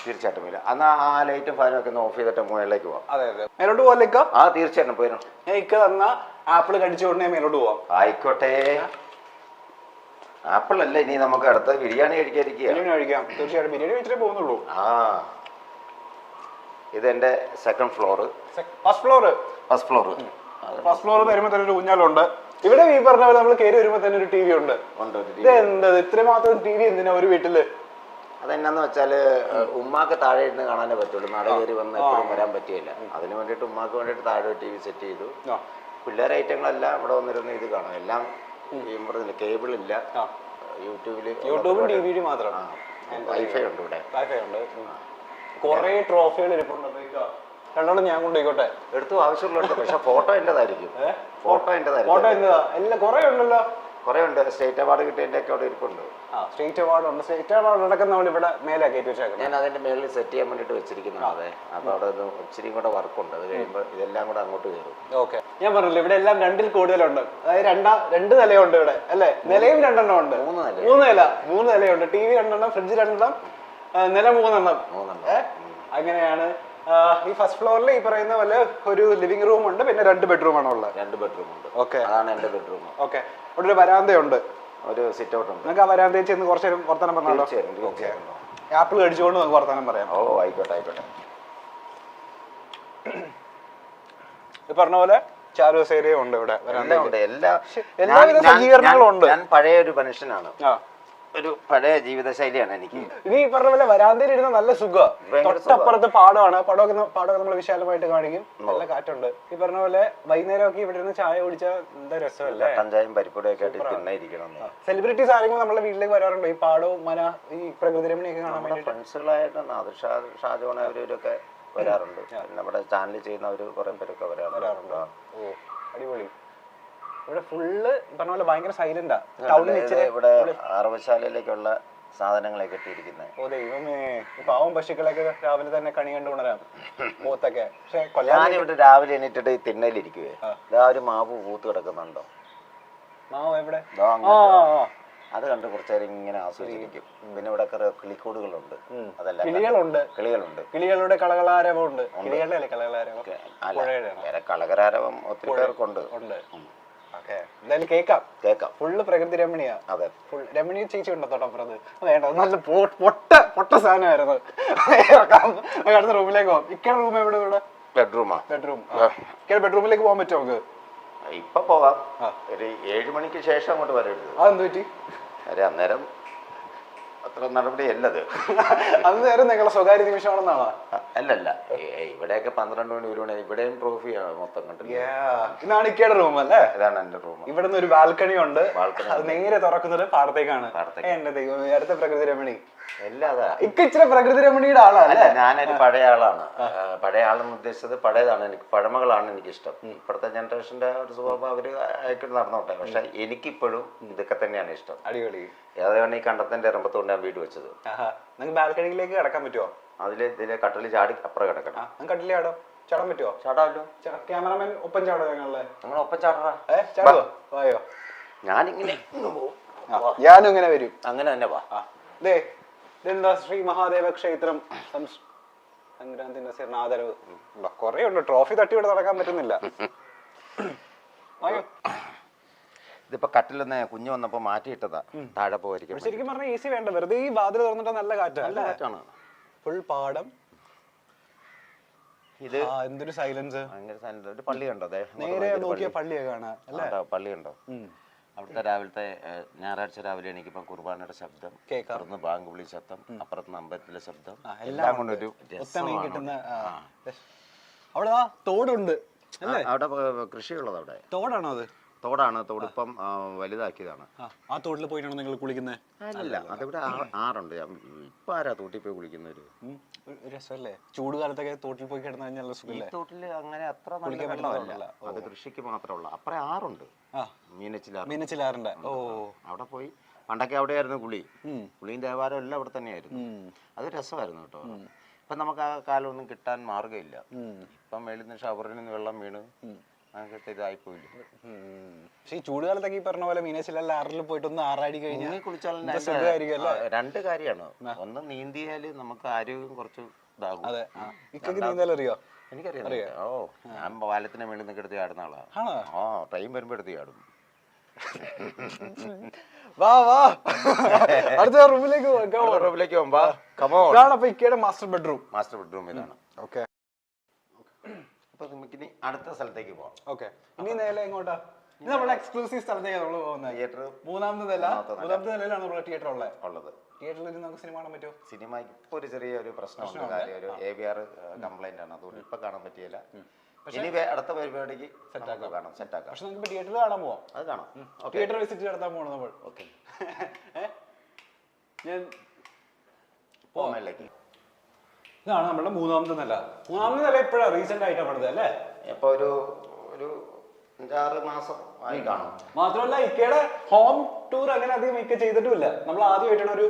തീർച്ചയായിട്ടും വരും. എന്നാൽ ആ ലൈറ്റും ഫാനും ഒക്കെ ഒന്ന് ഓഫ് ചെയ്തിട്ട് മുകളിലേക്ക് പോവാം. അതെ അതെ, മേലോട്ട് പോകാം. ആ തീർച്ചയായിട്ടും പോയിരുന്നു. ഞാൻ ഇക്ക തന്ന ആപ്പിൾ കടിച്ചുകൊണ്ട് മേലോട്ട് പോവാം. ആയിക്കോട്ടെ. ആപ്പിൾ അല്ല, ഇനി നമുക്ക് അടുത്ത ബിരിയാണി കഴിക്കാതിരിക്കുക. ബിരിയാണി കഴിക്കാം, തീർച്ചയായിട്ടും ബിരിയാണി കഴിച്ചിട്ടേ പോകുന്നുള്ളൂ. ആ ഇതെന്റെ second floor. First floor first floor വരുമ്പോൾ തന്നെ ഒരു ഊഞ്ഞാലുണ്ട്. ഇവിടെ ഈ പറഞ്ഞ പോലെ നമ്മൾ കയറി വരുമ്പോൾ തന്നെ ഒരു ടി വി ഉണ്ട്. ഇത് എന്താ ഇത്രമാത്രം ടി വി എന്തിനാ ഒരു വീട്ടില്? അതെന്നാന്ന് വെച്ചാല് ഉമ്മാക്ക് താഴെ ഇരുന്ന് കാണാനേ പറ്റുള്ളൂ. നട കയറി വന്ന് എപ്പോഴും വരാൻ പറ്റിയില്ല. അതിന് വേണ്ടിയിട്ട് ഉമ്മാക്ക് വേണ്ടിയിട്ട് താഴെ ടി വി സെറ്റ് ചെയ്തു. പിള്ളേരെ ഐറ്റങ്ങളെല്ലാം ഇവിടെ വന്നിരുന്ന് ഇത് കാണും. എല്ലാം പറഞ്ഞില്ല, കേബിൾ ഇല്ല. യൂട്യൂബും ടി വി മാത്രമാണ്. വൈഫൈ ഉണ്ട് ഇവിടെ. വൈഫൈ ഉണ്ട്. കുറെ ട്രോഫികൾ ഇരിപ്പുണ്ട്. രണ്ടോളം ഞാൻ കൊണ്ടുപോയിക്കോട്ടെ. എടുത്തു, ആവശ്യമുള്ള. പക്ഷെ ഫോട്ടോ എന്റേതായിരിക്കും. ഫോട്ടോ എല്ലാം കുറെ ഉണ്ടല്ലോ. കുറെ ഉണ്ട്. സ്റ്റേറ്റ് അവാർഡ് കിട്ടിയതിന്റെ ഒക്കെ അവിടെ ഇരിപ്പുണ്ട്. സ്റ്റേറ്റ് അവാർഡ് ഉണ്ട്. സ്റ്റേറ്റ് അവാർഡ് അടക്കം നമ്മൾ ഇവിടെ മേലെ കയറ്റി വെച്ചേക്കാം. ഞാൻ അതിന്റെ മേളിൽ സെറ്റ് ചെയ്യാൻ വേണ്ടിട്ട് വെച്ചിരിക്കുന്നത്. അതെ, അപ്പൊ അവിടെ ഒരു ഇച്ചിരി കൂടെ വർക്കുണ്ട്. അത് കഴിയുമ്പോൾ ഇതെല്ലാം കൂടെ അങ്ങോട്ട് കയറും. ഓക്കെ, ഞാൻ പറഞ്ഞില്ല ഇവിടെ എല്ലാം രണ്ടിൽ കൂടുതലുണ്ട്. അതായത് രണ്ട് നിലയുണ്ട് ഇവിടെ അല്ലേ? നിലയും രണ്ടെണ്ണം ഉണ്ട്. മൂന്ന് നിലയുണ്ട്. ടി വി രണ്ടെണ്ണം, ഫ്രിഡ്ജ് രണ്ടെണ്ണം, നില മൂന്നെണ്ണം. അങ്ങനെയാണ്. ഈ ഫസ്റ്റ് ഫ്ലോറിൽ ഈ പറയുന്ന പോലെ ഒരു ലിവിംഗ് റൂം ഉണ്ട്, പിന്നെ 2 ബെഡ്റൂം ആണ് ഉള്ളത്. 2 ബെഡ്റൂം ഉണ്ട്. ഓക്കെ, അതാണ് എന്റെ ബെഡ്റൂം. ഓക്കെ, അവിടെ ഒരു വരാന്തയുണ്ട്, ഒരു സിറ്റ് ഔട്ട് ഉണ്ട്. നമുക്ക് ആ വരാന്തയിൽ ചെന്ന് കുറച്ച് നേരം വർത്തമാനം പറഞ്ഞാലോ? ആപ്പിൾ കഴിച്ചുകൊണ്ട് നമുക്ക് വർത്തമാനം പറയാം. ഓ ആയിക്കോട്ടെ. ഈ പറഞ്ഞ പോലെ ചാരുസേരയും ഉണ്ട് ഇവിടെ. എല്ലാവിധ സജ്ജീകരണങ്ങളും ഉണ്ട്. ഞാൻ പഴയ ഒരു മനുഷ്യനാണ്. ഒരു പഴയ ജീവിതശൈലിയാണ് എനിക്ക്. ഇനി ഈ പറഞ്ഞ പോലെ വരാന്തയിൽ ഇരുന്ന നല്ല സുഖം. തൊട്ടപ്പുറത്ത് പാടമാണ്. പാടമൊക്കെ നമ്മൾ വിശാലമായിട്ട് കാണിക്കും. നല്ല കാറ്റുണ്ട്. ഈ പറഞ്ഞ പോലെ വൈകുന്നേരമൊക്കെ ഇവിടെ ഇരുന്ന് ചായ കുടിച്ചാൽ എന്താ രസമല്ലേ? കട്ടൻചായയും പരിപ്പൊടിയൊക്കെ ആയിട്ട് തിന്നായിരിക്കണം. സെലിബ്രിറ്റീസ് ആരെങ്കിലും നമ്മുടെ വീട്ടിലേക്ക് വരാറുണ്ടോ? ഈ പാടവും മന ഈ പ്രകൃതി രമണിയൊക്കെ കാണാൻ വേണ്ടി? ഫ്രണ്ട്സുകളായിട്ട് ഷാജോൺ അവരൊക്കെ വരാറുണ്ട്. നമ്മുടെ ചാനൽ ചെയ്യുന്നവര് കുറെ പേരൊക്കെ വരാറുണ്ട്. ഓ അടിപൊളി. ഇവിടെ ഫുള്ള് പറഞ്ഞ പോലെ ഭയങ്കര സൈലന്റാ. ഇവിടെ അറവശാലയിലേക്കുള്ള സാധനങ്ങളൊക്കെ ഇട്ടിരിക്കുന്നത്. ഓ ദൈവമേ, പാവം പശുക്കളൊക്കെ രാവിലെ തന്നെ കണി കണ്ടു ഉണരാം. പോത്തൊക്കെ. പക്ഷെ ഞാനിവിടെ രാവിലെ എണീറ്റിട്ട് തിണ്ണയിലിരിക്കുവേ. ഒരു മാവ് പൂത്ത് കിടക്കുന്നുണ്ടോ? മാവ് എവിടെ? അത് കണ്ട് കുറച്ചേരം ഇങ്ങനെ ആസ്വദിച്ചിരിക്കും. പിന്നെ ഇവിടെ കിളിക്കൂടുകളുണ്ട്. അതെല്ലാം കിളികളുടെ കളകളാരവമുണ്ട്. കളകരാരവം ഒത്തിരി പേർക്കുണ്ട്. എന്തായാലും കേക്കാം. ഫുള്ള് പ്രകൃതി രമണിയാ. അതെ, ഫുൾ രമണീയ ചേച്ചി ഉണ്ടോ തൊട്ടപ്പുറത്ത്? വേണ്ട, നല്ല പൊട്ട സാധനമായിരുന്നു. അടുത്ത റൂമിലേക്ക് പോവാം. ഇക്കയുടെ റൂം എവിടെ? ഇവിടെ ബെഡ്റൂം. ഇക്കയുടെ ബെഡ്റൂമിലേക്ക് പോകാൻ പറ്റുമോ നമുക്ക്? ഇപ്പൊ പോകാം. ഒരു 7 മണിക്ക് ശേഷം അങ്ങോട്ട് വരരുത്. അതെന്ത് പറ്റി? അന്നേരം അത്ര നടപടിയല്ലത്. അന്നേരം നിങ്ങളെ സ്വകാര്യ നിമിഷമാണെന്നാണോ? അല്ലല്ല, ഇവിടെയൊക്കെ 12 മണി 1 മണി. ഇവിടെയും ട്രോഫിയാണ് മൊത്തം കണ്ടില്ല. ഇതാണ് ഇക്കയുടെ റൂം അല്ലേ? ഇതാണ് എന്റെ റൂം. ഇവിടുന്ന് ഒരു ബാൽക്കണി ഉണ്ട്. അത് നേരെ തുറക്കുന്നത് പാടത്തേക്കാണ്. എന്റെ ദൈവം, അടുത്ത പ്രകൃതി രമണി. ഇച്ചിരി പ്രകൃതി രമണിയുടെ ആളാണ്. ഞാനൊരു പഴയ ആളാണ്. പഴയ ആളെന്ന് ഉദ്ദേശിച്ചത് പഴയതാണ്. എനിക്ക് പഴമകളാണ് എനിക്കിഷ്ടം. ഇപ്പോഴത്തെ ജനറേഷന്റെ ഒരു സ്വഭാവം അവര് ആയിട്ട് നടന്നോട്ടെ. പക്ഷെ എനിക്കിപ്പോഴും ഇതൊക്കെ തന്നെയാണ് ഇഷ്ടം. അടിപൊളി. അതാണ് ഈ കണ്ടത്തിന്റെ ഇറമ്പത്തോണ്ട് ഞാൻ വീട് വെച്ചത്. നിങ്ങൾക്ക് ബാൽക്കണിയിലേക്ക് കിടക്കാൻ പറ്റുമോ? ഇതിലെ കട്ടല് ചാടി അപ്പുറം കിടക്കണം. കട്ടിലേ ചാടാം. ചാടാൻ പറ്റുമോ? ചാടാമല്ലോ. ക്യാമറമാൻ ഒപ്പം ചാടോ? നിങ്ങൾ ഒപ്പം ചാടാ. ചാടുവോ? വായോ. ഞാനിങ്ങനെ ഞാനും ഇങ്ങനെ വരും. അങ്ങനെ തന്നെ വാ. ഇതെന്താ ശ്രീ മഹാദേവ ക്ഷേത്രം സംക്രാന്തി ആദരവ്. കൊറേ ഉണ്ട്. ട്രോഫി തട്ടി ഇവിടെ നടക്കാൻ പറ്റുന്നില്ല. ഇതിപ്പോ കട്ടിലൊന്ന് കുഞ്ഞു വന്നപ്പോ മാറ്റിയിട്ടതാ. താഴെ പോയിരിക്കും. ശരിക്കും പറഞ്ഞാൽ ഈസി വേണ്ട. വെറുതെ ഈ വാതിൽ തുറന്നിട്ട് നല്ല കാറ്റാണ്. ഫുൾ പാടം. ഇത് എന്തൊരു സൈലൻസ്. ഒരു പള്ളി ഉണ്ടോ? നേരെ നോക്കിയ പള്ളിയൊക്കെ കാണാം. പള്ളി ഉണ്ടോ? അവിടുത്തെ രാവിലത്തെ ഞായറാഴ്ച രാവിലെ എനിക്കിപ്പം കുർബാനയുടെ ശബ്ദം, അപ്പുറത്ത് ബാങ്ക് വിളി ശബ്ദം, അപ്പുറത്ത് അമ്പലത്തിലെ ശബ്ദം, എല്ലാം കൊണ്ടൊരു കിട്ടുന്ന. അവിടെ തോടുണ്ട്. അവിടെ കൃഷിയുള്ളത്. അവിടെ തോടാണോ? അത് തോടാണ്. തോടിപ്പം വലുതാക്കിയതാണ്. ആ തോട്ടിൽ പോയിട്ടാണോ നിങ്ങൾ കുളിക്കുന്നത്? അല്ല, അതിവിടെ ആറുണ്ട്. ഇപ്പൊ ആരാ തോട്ടിൽ പോയി കുളിക്കുന്നവര്? രസമല്ലേ? ചൂട് കാലത്തൊക്കെ തോട്ടിൽ പോയി കിടന്നു കഴിഞ്ഞാൽ സുഖമില്ലേ? തോട്ടില് അങ്ങനെ അത്ര വെള്ളമല്ല. അത് കൃഷിക്ക് മാത്രമുള്ള. അപ്പുറം ആറുണ്ട്. മീനച്ചിലാറുണ്ട്. ഓ, അവിടെ പോയി പണ്ടൊക്കെ അവിടെയായിരുന്നു കുളി. കുളിയും ദേവാലയം എല്ലാം അവിടെ തന്നെയായിരുന്നു. അത് രസമായിരുന്നു കേട്ടോ. ഇപ്പൊ നമുക്ക് ആ കാലമൊന്നും കിട്ടാൻ മാർഗമില്ല. ഇപ്പം മേളിൽ നിന്ന് ഷവറിൽ നിന്ന് വെള്ളം വീണ് അങ്ങനത്തെ ഇതായിപ്പോയില്ല. പക്ഷെ ഈ ചൂടുകാലത്തൊക്കെ ഈ പറഞ്ഞ പോലെ മീനച്ചിലെല്ലാം ആറിൽ പോയിട്ട് ഒന്ന് ആറാടി കഴിഞ്ഞാൽ കുളിച്ചാൽ രണ്ട് കാര്യമാണ്. ഒന്ന് നീന്തിയാല് നമുക്ക് ആരോഗ്യം കുറച്ച് ഇതാകും. അതെ, ഇക്കൊക്കെ നീന്താൻ അറിയോ? എനിക്കറിയാം. ഓ, ഞാൻ പാലത്തിന് മേളിൽ നിന്നൊക്കെ എടുത്ത് ചാടുന്ന ആളാണ്. ആ, ട്രെയിൻ വരുമ്പോ എടുത്ത് ചാടും. വാ വാ, അടുത്ത റൂമിലേക്ക് പോകുമ്പോ മാസ്റ്റർ ബെഡ്റൂം. മാസ്റ്റർ ബെഡ്റൂം ഇതാണ്. ഓക്കെ, അപ്പൊ നമുക്കിനി അടുത്ത സ്ഥലത്തേക്ക് പോവാം. ഓക്കെ, ഇനി നേരെ എങ്ങോട്ടാ? ഇത് നമ്മുടെ എക്സ്ക്ലൂസീവ് സ്ഥലത്തേക്ക് നമ്മൾ പോകുന്നത്. തിയേറ്റർ മൂന്നാമത്തെ നിലയിലാണ് നമ്മുടെ തിയേറ്റർ ഉള്ളത്. തിയേറ്ററിൽ നമുക്ക് സിനിമ കാണാൻ പറ്റുമോ? സിനിമയ്ക്ക് ഇപ്പൊ ഒരു ചെറിയൊരു പ്രശ്നമുണ്ട്. കാര്യം ഒരു AVR കംപ്ലൈന്റ് ആണ്, അതുകൊണ്ട് ഇപ്പൊ കാണാൻ പറ്റിയില്ല. ഇനി അടുത്ത പരിപാടിക്ക് കാണാം, സെറ്റാക്കാം. പക്ഷെ നമുക്ക് തിയേറ്ററിൽ കാണാൻ പോവാം. അത് കാണാം. തിയേറ്റർ വിസിറ്റ് നടത്താൻ പോകണം നമ്മൾ. ഓക്കെ, ഞാൻ പോമേലേക്ക്. ഇതാണ് നമ്മുടെ മൂന്നാമത്തെ നില. മൂന്നാമത്തെ നില എപ്പോഴാണ് റീസെന്റ് ആയിട്ടാണ് പണിത് അല്ലേ? ഇപ്പൊ ഒരു 5-6 മാസം ആയി കാണും. മാത്രമല്ല ഇക്കയുടെ ഹോം ടൂർ അങ്ങനെ അധികം ഇക്ക ചെയ്തിട്ടുമില്ല. നമ്മൾ ആദ്യമായിട്ടാണ് ഒരു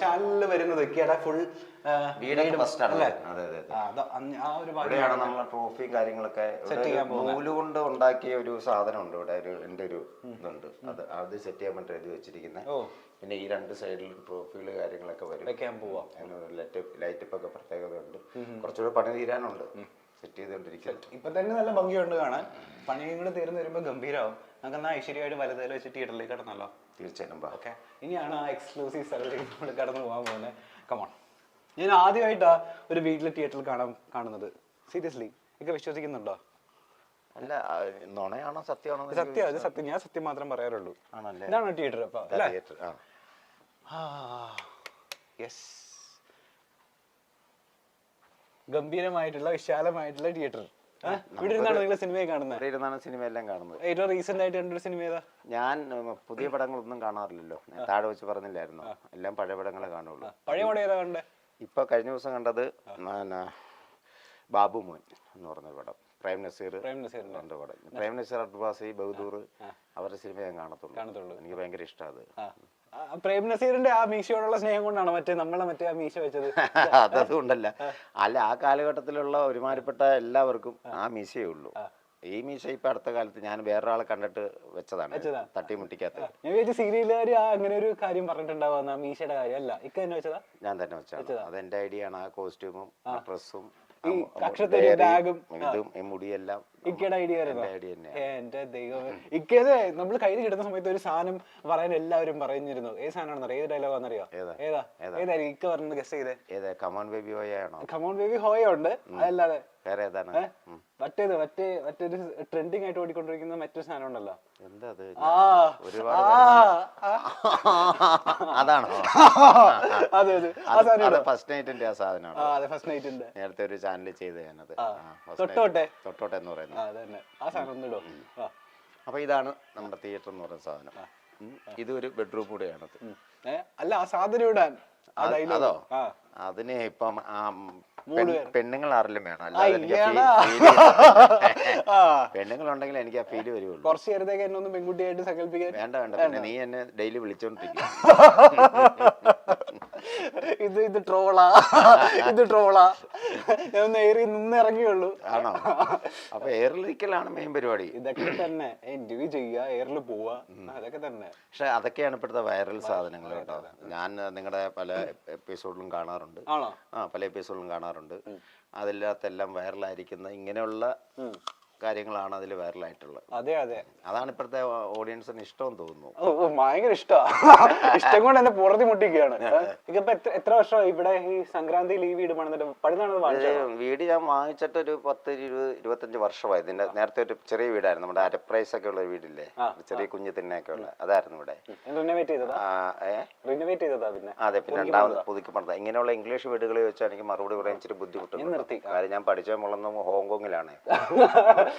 ചാനലിൽ വരുന്നത്. ഇക്കയുടെ ഫുൾ ട്രോഫിയും കാര്യങ്ങളൊക്കെ നൂല് കൊണ്ട് ഉണ്ടാക്കിയ ഒരു സാധനം ഉണ്ട് ഇവിടെ. എന്റെ ഒരു ഇതുണ്ട്, അത് സെറ്റ് ചെയ്യാൻ വേണ്ടി എഴുതി വെച്ചിരിക്കുന്നത്. പിന്നെ ഈ 2 സൈഡിലും ട്രോഫികള് കാര്യങ്ങളൊക്കെ വരും. ലൈറ്റപ്പ് ഒക്കെ പ്രത്യേകത ഉണ്ട്. കുറച്ചുകൂടെ പണി തീരാനുണ്ട്, സെറ്റ് ചെയ്തോണ്ടിരിക്കുന്നത്. ഇപ്പൊ തന്നെ നല്ല ഭംഗിയുണ്ട് കാണാൻ. പണിയും കൂടെ തീർന്നു വരുമ്പോ ഗംഭീരമാവും. നമുക്ക് എന്നാ ഐശ്വര്യമായിട്ട് വലുതേല് വെച്ച് തിയേറ്ററിലേക്ക് കടന്നല്ലോ. തീർച്ചയായിട്ടും. ഓക്കെ, ഇനിയാണ് ആ എക്സ്ക്ലൂസീവ് സ്ഥലത്തേക്ക് നമ്മൾ കടന്നു പോകാൻ പോകുന്നത്. കമോൺ, ഞാൻ ആദ്യമായിട്ടാ ഒരു വീട്ടിലെ തിയേറ്ററിൽ കാണുന്നത്. സീരിയസ്ലി ഒക്കെ വിശ്വസിക്കുന്നുണ്ടോ? അല്ല, നുണയാണോ സത്യമാണോ? സത്യം, അത് സത്യം. ഞാൻ സത്യം മാത്രം പറയാറുള്ളൂ. ആണല്ലേ? ഇതാണ് തിയേറ്റർ. അപ്പൊ യെസ്, ഗംഭീരമായിട്ടുള്ള വിശാലമായിട്ടുള്ള തിയേറ്റർ. ഇവിടെ ഇരുന്നാണ് നിങ്ങൾ സിനിമയെ കാണുന്നത്? ഇവിടെ ഇരുന്നാണ് സിനിമ എല്ലാം കാണുന്നത്. ഏറ്റവും റീസെന്റ് ആയിട്ട് കണ്ടൊരു സിനിമ ഏതാ? ഞാൻ പുതിയ പടങ്ങളൊന്നും കാണാറില്ലല്ലോ. താഴെ വെച്ച് പറഞ്ഞില്ലായിരുന്നു, എല്ലാം പഴയ പടങ്ങളെ കാണുള്ളൂ. പഴയ പടം ഏതാ കണ്ടേ? ഇപ്പൊ കഴിഞ്ഞ ദിവസം കണ്ടത് ബാബു മോൻ എന്ന് പറഞ്ഞൊരു പടം. പ്രേം നസീർ പടം. പ്രേം നസീർ, അർബാസി, ബഹദൂർ അവരുടെ സിനിമ ഞാൻ കാണത്തുള്ളൂ. എനിക്ക് ഭയങ്കര ഇഷ്ടമാണ് അത്. പ്രേം നസീറിന്റെ ആ മീശയോടുള്ള സ്നേഹം കൊണ്ടാണ് മറ്റേ ആ മീശ വെച്ചത്? അതുകൊണ്ടല്ല, അല്ല, ആ കാലഘട്ടത്തിലുള്ള ഒരുമാതിരിപ്പെട്ട എല്ലാവർക്കും ആ മീശയേ ഉള്ളൂ. ഈ മീശ ഇപ്പൊ അടുത്ത കാലത്ത് ഞാൻ വേറൊരാളെ കണ്ടിട്ട് വെച്ചതാണ്, തട്ടിമുട്ടിക്കാത്ത. ഞാൻ വിചാരിച്ച സീരിയലുകാർ അങ്ങനെ ഒരു കാര്യം പറഞ്ഞിട്ടുണ്ടാവുന്ന മീശയുടെ കാര്യം അല്ല, ഇക്ക തന്നെ വെച്ചതാ? ഞാൻ തന്നെ വെച്ചത്. അതെന്റെ ഐഡിയ ആണ്. ആ കോസ്റ്റ്യൂമും ഡ്രസ്സും ബാഗും ഇതും മുടിയെല്ലാം ഇക്കയുടെ ഐഡിയ. എന്റെ ദൈവമേ, ഇക്കതെ നമ്മൾ കയ്യിൽ കിട്ടുന്ന സമയത്ത് ഒരു സാധനം പറയാൻ എല്ലാവരും പറഞ്ഞിരുന്നു. ഏത് സാധനമാണെന്ന് അറിയാം? ഏത് ഡയലോഗാണെന്നറിയോ? ഏതായിരിക്കും ഇക്ക പറഞ്ഞത്? ഗസ് ചെയ്തേ. കമോൺ ബേബി ഹോയ ആണോ? കമോൺ ബേബി ഹോയ ഉണ്ട്, അതല്ലാതെ വേറെ ഏതാണ്? മറ്റൊരു ട്രെൻഡിങ് ആയിട്ട് ഓടിക്കൊണ്ടിരിക്കുന്ന മറ്റൊരു സാധനം ഉണ്ടല്ലോ. എന്താ അത്? അതാണോ? അതെ, ഫസ്റ്റ് നൈറ്റിന്റെ ആ സാധനമാണ്. ഫസ്റ്റ് നൈറ്റിന്റെ നേരത്തെ ഒരു ചാനലിൽ ചെയ്ത് ഞാനത്. തൊട്ടോട്ടെ എന്ന് പറയുന്നത്. ആ സാധനം. അപ്പൊ ഇതാണ് നമ്മുടെ തിയേറ്റർ എന്ന് പറയുന്ന സാധനം. ഇതൊരു ബെഡ്റൂം കൂടെയാണത്. അല്ല, ആ സാധനം ഇടാൻ അതോ? അതിന് ഇപ്പം പെണ്ണുങ്ങൾ ആരെങ്കിലും വേണം, അല്ലാതെ പെണ്ണുങ്ങളുണ്ടെങ്കിൽ എനിക്ക് ആ ഫീല് വരുള്ളൂ. കുറച്ച് നേരത്തേക്ക് എന്നെ ഒന്ന് പെൺകുട്ടിയായിട്ട് സങ്കല്പിക്കാൻ വേണ്ട. പിന്നെ നീ എന്നെ ഡെയിലി വിളിച്ചോണ്ടിരിക്കും. ഇത് ട്രോളാ. ഞാൻ എയറിൽ നിന്ന് ഇറങ്ങിയുള്ളൂ. ആണോ? അപ്പൊ എയറിലിരിക്കലാണ് മെയിൻ പരിപാടി. ഇതൊക്കെ തന്നെ ഇന്റർവ്യൂ ചെയ്യുക, എയറിൽ പോവുക, അതൊക്കെ തന്നെ. പക്ഷെ അതൊക്കെയാണ് ഇപ്പോഴത്തെ വൈറൽ സാധനങ്ങൾ കേട്ടോ. ഞാൻ നിങ്ങളുടെ പല എപ്പിസോഡിലും കാണാറുണ്ട്. പല എപ്പിസോഡിലും കാണാറുണ്ട്. അതില്ലാത്തെല്ലാം വൈറലായിരിക്കുന്ന ഇങ്ങനെയുള്ള കാര്യങ്ങളാണ് അതിൽ വൈറലായിട്ടുള്ളത്. അതെ, അതാണ് ഇപ്പോഴത്തെ ഓഡിയൻസിന് ഇഷ്ടം തോന്നുന്നു. ഭയങ്കര ഇഷ്ടം കൊണ്ട് എന്നെ പുറത്തി മുട്ടിക്കുകയാണ്. ഇതിപ്പോ എത്ര വർഷം ഇവിടെ ഈ സംക്രാന്തിയിൽ ഈ വീട് വീട് ഞാൻ വാങ്ങിച്ചിട്ട് ഒരു 10-25 വർഷമായി. ഇതിന്റെ നേരത്തെ ഒരു ചെറിയ വീടായിരുന്നു, നമ്മുടെ അരപ്രൈസ് ഒക്കെ ഉള്ള വീടില്ലേ, ചെറിയ കുഞ്ഞു തിന്നൊക്കെ ഉള്ള, അതായിരുന്നു ഇവിടെ. അതെ, പിന്നെ രണ്ടാമത് പുതുക്കി പണിത. ഇങ്ങനെയുള്ള ഇംഗ്ലീഷ് വീടുകളിൽ വെച്ചാൽ എനിക്ക് മറുപടി പറയാൻ ഇച്ചിരി ബുദ്ധിമുട്ടുണ്ട്. കാര്യം ഞാൻ പഠിച്ച മുളന്ന് ഹോങ്കോങ്ങിലാണ്.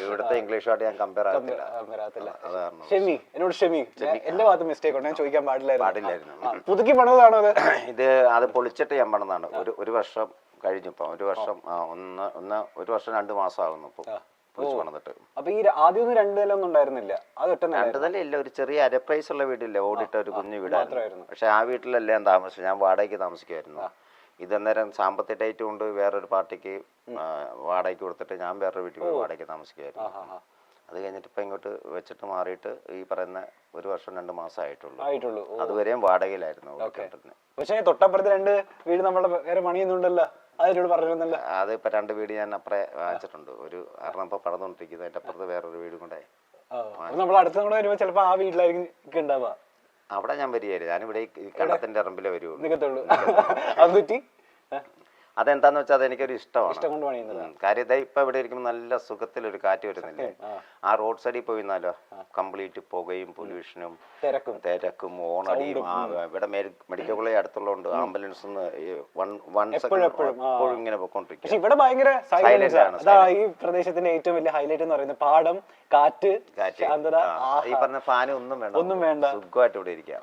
ഇവിടുത്തെ ഇംഗ്ലീഷുമായിട്ട് ഞാൻ കമ്പയർ ആകത്തില്ല. എന്റെ ഭാഗത്ത് മിസ്റ്റേക്ക് ഉണ്ട്, ഞാൻ ചോദിക്കാൻ പാടില്ലായിരുന്നു. പുതുക്കി പണിതാണോ അത് പൊളിച്ചിട്ട് ഞാൻ പണിതാണ്. ഒരു വർഷം കഴിഞ്ഞു. ഇപ്പൊ ഒരു വർഷം 2 മാസം ആകുന്നു ഇപ്പൊ പൊളിച്ചു പണിതിട്ട്. അപ്പൊ ഈ ആദ്യം 2 നില ഒന്നും ഉണ്ടായിരുന്നില്ല? അത് 2 നില ഇല്ല, ഒരു ചെറിയ അരപ്രൈസ് ഉള്ള വീടില്ലേ, ഓടിട്ട ഒരു കുഞ്ഞു വീടായിരുന്നു. പക്ഷെ ആ വീട്ടിലല്ല ഞാൻ താമസിച്ചു. ഞാൻ വാടകയ്ക്ക് താമസിക്കുമായിരുന്നു. ഇതന്നേരം സാമ്പത്തിക ടൈറ്റ് കൊണ്ട് വേറൊരു പാർട്ടിക്ക് വാടകയ്ക്ക് കൊടുത്തിട്ട് ഞാൻ വേറൊരു വീട്ടിൽ പോയി വാടകയ്ക്ക് താമസിക്കുകയായിരുന്നു. അത് കഴിഞ്ഞിട്ട് ഇപ്പം ഇങ്ങോട്ട് വെച്ചിട്ട് മാറിയിട്ട് ഈ പറയുന്ന 1 വർഷം 2 മാസം ആയിട്ടുള്ളൂ. അതുവരെയും വാടകയിലായിരുന്നു. പക്ഷേ തൊട്ടപ്പുറത്ത് 2 വീട് നമ്മളെ വേറെ പണിയൊന്നുണ്ടല്ലോ, അതിനോട് പറഞ്ഞിരുന്നല്ലോ. അത് ഇപ്പൊ 2 വീട് ഞാൻ അപ്പുറേ വാങ്ങിച്ചിട്ടുണ്ട്. ഒരു കാരണം ഇപ്പൊ പടന്നുകൊണ്ടിരിക്കുന്നത്. അതിന്റെ അപ്പുറത്ത് വേറൊരു വീടും കൂടെ നമ്മൾ അടുത്ത കൂടെ വരുമ്പോ ചിലപ്പോ ആ വീട്ടിലായിരിക്കും ഉണ്ടാവുക. അവിടെ ഞാൻ വരികയായിരുന്നു. ഞാനിവിടെ ഈ കണ്ടത്തിന്റെ ഇറമ്പിലെ വരുള്ളൂ. അതെന്താന്ന് വെച്ചാൽ അതെനിക്കൊരു ഇഷ്ടമാണ്. കാര്യം ഇപ്പൊ ഇവിടെ ഇരിക്കുമ്പോൾ നല്ല സുഖത്തിലൊരു കാറ്റ് വരുന്നില്ലേ. ആ റോഡ് സൈഡിൽ പോയിന്നാലോ കംപ്ലീറ്റ് പുകയും പൊല്യൂഷനും തിരക്കും ഓണടിയും. ഇവിടെ മെഡിക്കൽ കോളേജ് അടുത്തുള്ളതുകൊണ്ട് ആംബുലൻസ് എപ്പോഴും ഇങ്ങനെ പൊക്കോണ്ടിരിക്കും. ഇവിടെ ഭയങ്കര സൈലൻസ് ആണ്. ഈ പ്രദേശത്തിന്റെ ഏറ്റവും വലിയ ഹൈലൈറ്റ് എന്ന് പറയുന്നത് പാടം, കാറ്റ്, ഈ പറഞ്ഞ ഫാനും ഒന്നും വേണ്ട, സുഖമായിട്ട് ഇവിടെ ഇരിക്കാം.